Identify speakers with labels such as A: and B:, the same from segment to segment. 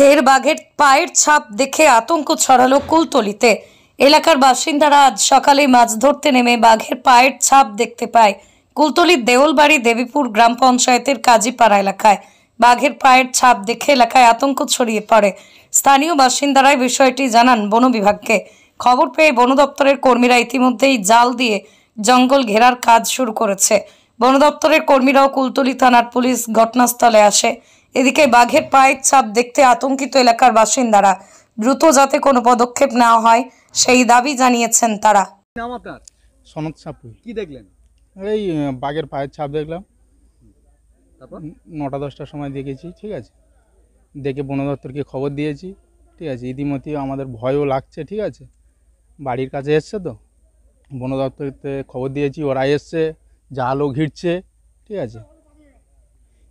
A: ফের বাঘের পায়ের ছাপ দেখে আতঙ্ক ছড়ালো কুলতলিতে। এলাকার বাসিন্দারা আজ সকালে মাছ ধরতে নেমে বাঘের পায়ের ছাপ দেখতে পায় কুলতলির দেউলবাড়ি দেবীপুর গ্রাম পঞ্চায়েতের কাজীপাড়া এলাকায়। বাঘের পায়ের ছাপ দেখে এলাকায় আতঙ্ক ছড়িয়ে পড়ে। স্থানীয় বাসিন্দারাই বিষয়টি জানান বন বিভাগকে। খবর পেয়ে বন দপ্তরের কর্মীরা ইতিমধ্যেই জাল দিয়ে জঙ্গল ঘেরার কাজ শুরু করেছে। বন দপ্তরের কর্মীরাও কুলতলি থানার পুলিশ ঘটনাস্থলে আসে। এদিকে বাঘের পায়ের ছাপ দেখতে আতঙ্কিত এলাকার বাসিন্দারা। দ্রুত যাতে কোনো পদক্ষেপ নেওয়া হয় সেই দাবি জানিয়েছেন তারা।
B: নাম আপনার?
C: সনদ সাপুই।
B: কি দেখলেন?
C: এই বাঘের পায়ের ছাপ দেখলাম,
B: তারপর
C: 9টা-10টার সময় দেখেছি। ঠিক আছে, দেখে বন দপ্তরকে খবর দিয়েছি। ঠিক আছে, ইতিমধ্যে আমাদের ভয়ও লাগছে। ঠিক আছে, বাড়ির কাছে এসছে তো বন দপ্তরতে খবর দিয়েছি, ওরা এসছে, জালও ঘিরছে। ঠিক আছে,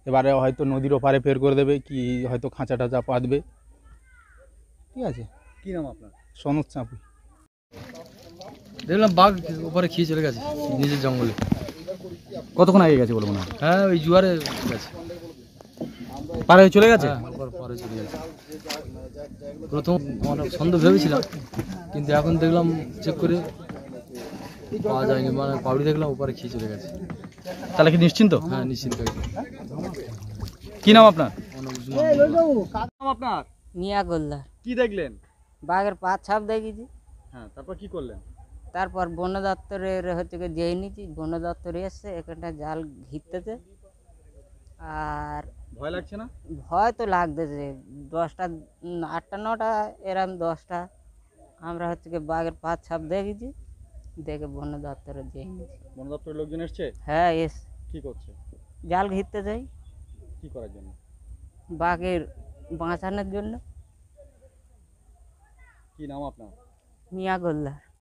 C: এবারে হয়তো নদীর ওপারে ফের করে দেবে, কি হয়তো খাঁচা টাচা পাতবে। ঠিক আছে।
B: কি নাম আপনার?
C: সনদ সাপুই।
D: দেখলাম বাঘ উপরে খেয়ে চলে গেছে নিজের জঙ্গলে।
B: কতক্ষণ আগে গেছে বলে মনে হয়?
D: হ্যাঁ, ওই জুয়ারে গেছে,
B: পার হয়ে চলে গেছে।
D: পরে চলে গেছে। প্রথম আমরা সন্দেহ ভেবেছিলাম, কিন্তু এখন দেখলাম চেক করে পাওয়া যায়নি, মানে পাউডি দেখলাম উপরে খেয়ে চলে গেছে।
B: তাহলে কি নিশ্চিন্ত?
D: হ্যাঁ, নিশ্চিন্ত।
B: কি নাম আপনার?
E: নাম
B: আপনার?
E: মিয়া গোল্লার।
B: কি দেখলেন?
E: বাঘের পা ছাপ দেখেছি।
B: হ্যাঁ, তারপর কি করলেন?
E: তারপর বন দপ্তরের যেয়ে নিয়েছি, বন দপ্তরে এসছে এখানটা জাল ঘিরতেছে। আর
B: ভয় লাগছে না?
E: ভয় তো লাগতেছে। 10টা 8টা 9টা এরম 10টা আমরা বাঘের পা ছাপ দেখেছি, দেখে বন দপ্তরে যেয়ে নিয়েছি।
B: বন দপ্তরের লোকজন এসছে?
E: হ্যাঁ, এস
B: কি করছে?
E: জাল ঘিরতে যাই
B: কি করার জন্য?
E: বাঘের বাঁচানোর জন্য।
B: কি নাম আপনার?
E: মিয়া গোল্লার।